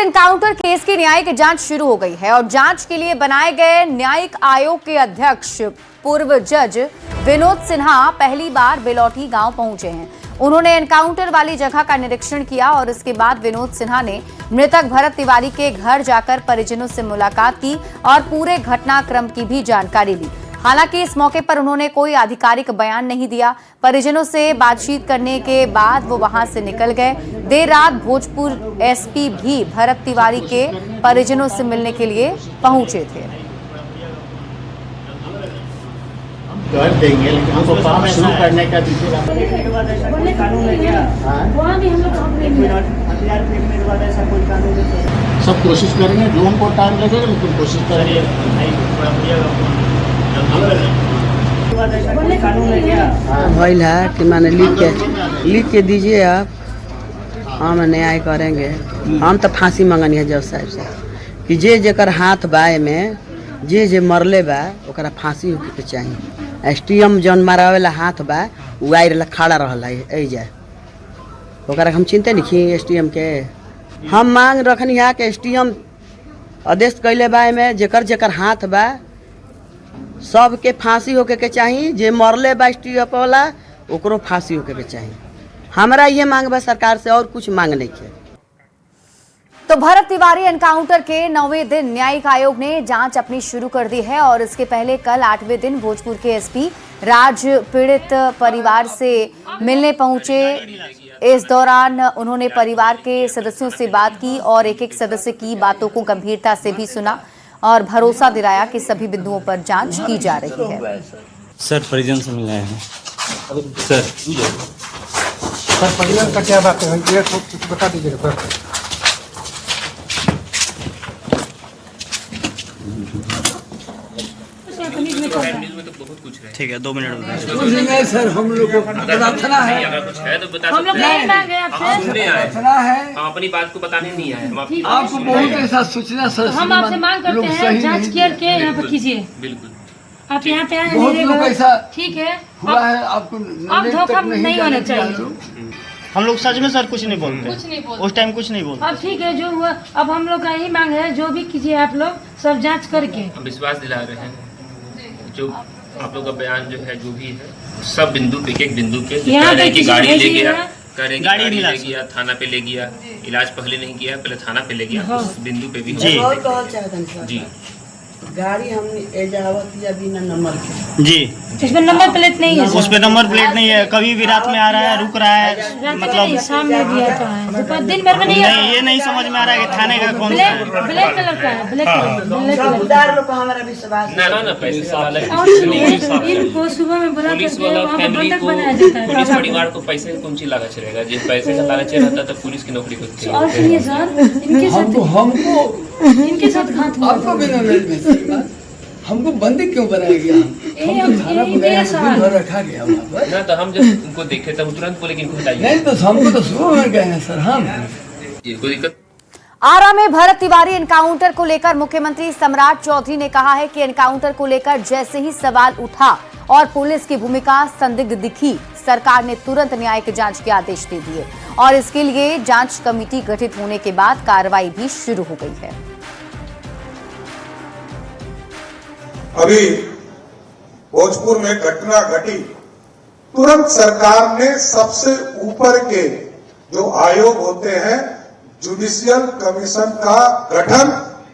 Encounter case की न्यायिक जांच शुरू हो गई है और जांच के लिए बनाए गए न्यायिक आयोग के अध्यक्ष पूर्व जज विनोद सिन्हा पहली बार बेलौटी गांव पहुंचे हैं। उन्होंने एनकाउंटर वाली जगह का निरीक्षण किया और इसके बाद विनोद सिन्हा ने मृतक भरत तिवारी के घर जाकर परिजनों से मुलाकात की और पूरे घटनाक्रम की भी जानकारी ली। हालांकि इस मौके पर उन्होंने कोई आधिकारिक बयान नहीं दिया। परिजनों से बातचीत करने के बाद वो वहां से निकल गए। देर रात भोजपुर एसपी भी भरत तिवारी के परिजनों से मिलने के लिए पहुंचे थे। कर देंगे लेकिन हमको काम शुरू करने का सब कोशिश करेंगे, जो हमको टाइम लगेगा लेकिन कोशिश करेंगे। भइल है कि माने लिख के दीजिए आप, हम न्याय करेंगे। हम तो फांसी मंगनी है जज साहब से कि जे जेकर हाथ बा में जे मरले बा ओकरा फांसी होके के चाहिए। एसटीएम जौन मारावेला हाथ बा उ आई खड़ा रहला जाए ओकरा हम चिंते नहीं एसटीएम के। हम मांग रखनी है कि एसटीएम आदेश कैले बा में जेकर हाथ बा सबके फांसी होके के चाहिए। जे मरले बा एसटीएफ वाला ओकरो फांसी होके के चाहिए। हमारा ये मांग बा सरकार से, और कुछ मांग नहीं है। तो भरत तिवारी एनकाउंटर के 9वें दिन न्यायिक आयोग ने जांच अपनी शुरू कर दी है और इसके पहले कल 8वें दिन भोजपुर के एसपी राज पीड़ित परिवार से मिलने पहुंचे। इस दौरान उन्होंने परिवार के सदस्यों से बात की और एक एक सदस्य की बातों को गंभीरता से भी सुना और भरोसा दिलाया कि सभी बिंदुओं पर जांच की जा रही है। सर परिजन से मिल रहे हैं सर परिजन का क्या बात है ये कुछ बता दीजिएगा सर। ठीक है, 2 मिनट नहीं सर, हम लोग को प्रार्थना है, हम लोग नहीं मांगे आपसे, हम अपनी बात को बताने नहीं आए। हम आपको बहुत ऐसा सूचना सर, हम आपसे मांग करते हैं जांच करके यहाँ पर कीजिए। बिल्कुल आप यहाँ पे आए बहुत लोग ऐसा ठीक है हुआ है, आपको अब धोखा नहीं होना चाहिए। हम लोग सच में सर कुछ नहीं बोलते, उस टाइम कुछ नहीं बोलते। अब ठीक है जो हुआ, अब हम लोग का यही मांग है जो भी कीजिए आप लोग सब जांच करके। हम विश्वास दिला रहे हैं जो आप लोग का बयान जो है जो भी है सब बिंदु पे एक बिंदु पे की गाड़ी ले गया, गाड़ी ले गया, थाना पे ले गया, इलाज पहले नहीं किया पहले थाना पे ले गया, उस बिंदु पे भी जी गाड़ी हमने एजावत या बिना नंबर के जी, इसमें नंबर प्लेट नहीं है, उस पे नंबर प्लेट नहीं है। कभी भी रात में आ रहा है, रुक रहा है, मतलब शाम में भी आता है, दिन भर में नहीं आता। ये नहीं समझ में आ रहा है कि थाने का कौन सा है। ब्लैक कलर का है, ब्लैक कलर। उदार लोग हमारा विश्वास ना पैसे वाला इनको सुबह में बुला पुलिस करके वाला वहाँ पर फैमिली बंधक को, बनाया जाता है। पुलिस परिवार को पैसे की कौन सी लागत चलेगा? जिस पैसे का लागत रहता तो पुलिस की नौकरी को और सुनिए सर, इनके साथ घात हुआ। आपको बिना हमको बंदी क्यों बनाया गया? हमको थाना बुलाया, दिन भर रखा गया वहाँ पर। ना तो हम जब उनको देखे तब तुरंत बोले कि इनको हटाइए। नहीं तो हमको तो सुबह में गए हैं सर। हम कोई दिक्कत। आरा में भरत तिवारी एनकाउंटर को लेकर मुख्यमंत्री सम्राट चौधरी ने कहा है कि एनकाउंटर को लेकर जैसे ही सवाल उठा और पुलिस की भूमिका संदिग्ध दिखी, सरकार ने तुरंत न्यायिक जांच के आदेश दे दिए और इसके लिए जांच कमेटी गठित होने के बाद कार्रवाई भी शुरू हो गई है। अभी भोजपुर में घटना घटी, तुरंत सरकार ने सबसे ऊपर के जो आयोग होते हैं जुडिशियल कमीशन का गठन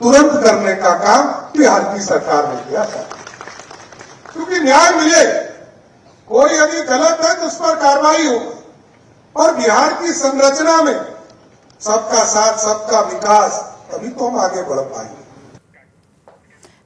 तुरंत करने का काम बिहार की सरकार ने किया था, क्योंकि न्याय मिले। कोई यदि गलत है तो उस पर कार्रवाई हो। और बिहार की संरचना में सबका साथ सबका विकास, तभी तो हम आगे बढ़ पाएंगे।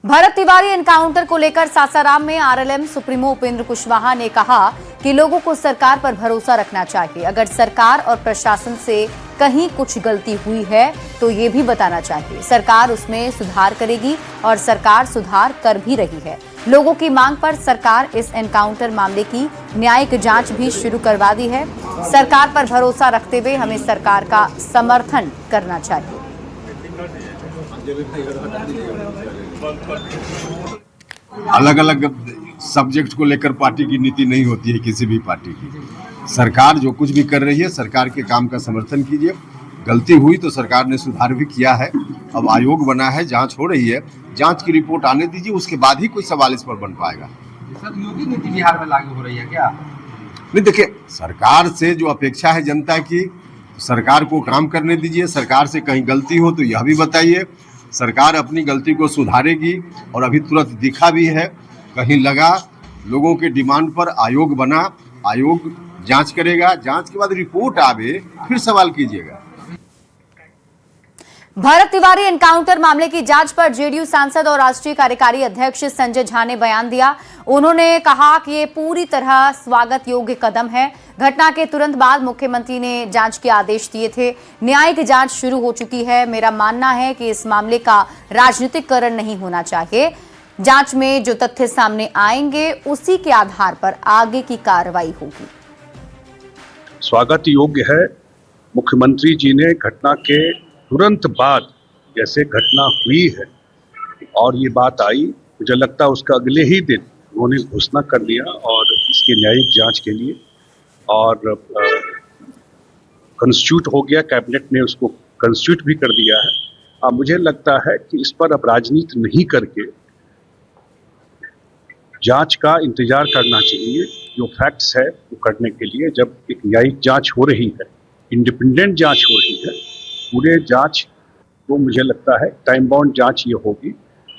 भरत तिवारी एनकाउंटर को लेकर सासाराम में आरएलएम सुप्रीमो उपेंद्र कुशवाहा ने कहा कि लोगों को सरकार पर भरोसा रखना चाहिए। अगर सरकार और प्रशासन से कहीं कुछ गलती हुई है तो ये भी बताना चाहिए। सरकार उसमें सुधार करेगी और सरकार सुधार कर भी रही है। लोगों की मांग पर सरकार इस एनकाउंटर मामले की न्यायिक जांच भी शुरू करवा दी है। सरकार पर भरोसा रखते हुए हमें सरकार का समर्थन करना चाहिए। अलग अलग सब्जेक्ट को लेकर पार्टी की नीति नहीं होती है किसी भी पार्टी की। सरकार जो कुछ भी कर रही है, सरकार के काम का समर्थन कीजिए, गलती हुई तो सरकार ने सुधार भी किया है। अब आयोग बना है, जांच हो रही है, जांच की रिपोर्ट आने दीजिए, उसके बाद ही कोई सवाल इस पर बन पाएगा। सर, योगी नीति बिहार में लागू हो रही है क्या? नहीं, देखिए, सरकार से जो अपेक्षा है जनता की, सरकार को काम करने दीजिए। सरकार से कहीं गलती हो तो यह भी बताइए, सरकार अपनी गलती को सुधारेगी। और अभी तुरंत दिखा भी है, कहीं लगा, लोगों के डिमांड पर आयोग बना, आयोग जांच करेगा, जांच के बाद रिपोर्ट आवे फिर सवाल कीजिएगा। भरत तिवारी एनकाउंटर मामले की जांच पर जेडीयू सांसद और राष्ट्रीय कार्यकारी अध्यक्ष संजय झा ने बयान दिया। उन्होंने कहा कि ये पूरी तरह स्वागत योग्य कदम है। घटना के तुरंत बाद मुख्यमंत्री ने जांच के आदेश दिए थे। न्यायिक जांच शुरू हो चुकी है। मेरा मानना है कि इस मामले का राजनीतिकरण नहीं होना चाहिए। जांच में जो तथ्य सामने आएंगे उसी के आधार पर आगे की कार्रवाई होगी। स्वागत योग्य है। मुख्यमंत्री जी ने घटना के तुरंत बाद जैसे घटना हुई है और ये बात आई, मुझे लगता है उसका अगले ही दिन उन्होंने घोषणा कर दिया और इसकी न्यायिक जांच के लिए, और कंस्टिट्यूट हो गया, कैबिनेट ने उसको कंस्टिट्यूट भी कर दिया है। मुझे लगता है कि इस पर अब राजनीति नहीं करके जांच का इंतजार करना चाहिए। जो फैक्ट्स है वो करने के लिए जब एक न्यायिक जांच हो रही है, इंडिपेंडेंट जांच हो रही है, पूरे जांच तो मुझे लगता है टाइम बाउंड जांच ये होगी।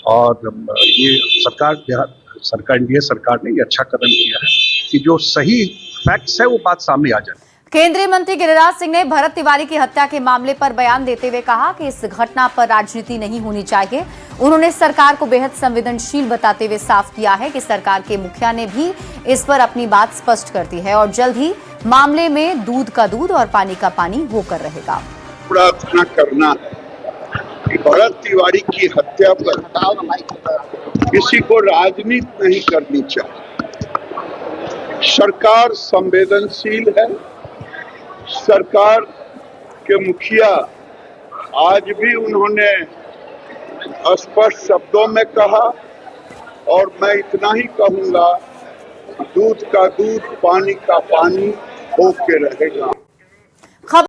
और ये सरकार इंडिया सरकार ने ये अच्छा कदम किया है कि जो सही फैक्ट्स है वो बात सामने आ जाए। केंद्रीय मंत्री गिरिराज सिंह ने भरत तिवारी की हत्या के मामले पर बयान देते हुए कहा कि इस घटना पर राजनीति नहीं होनी चाहिए। उन्होंने सरकार को बेहद संवेदनशील बताते हुए साफ किया है कि सरकार के मुखिया ने भी इस पर अपनी बात स्पष्ट कर दी है और जल्द ही मामले में दूध का दूध और पानी का पानी होकर रहेगा। प्रार्थना करना कि भरत तिवारी की हत्या पर किसी को राजनीति नहीं करनी चाहिए। सरकार संवेदनशील है। सरकार के मुखिया आज भी उन्होंने स्पष्ट शब्दों में कहा, और मैं इतना ही कहूंगा, दूध का दूध पानी का पानी होके रहेगा।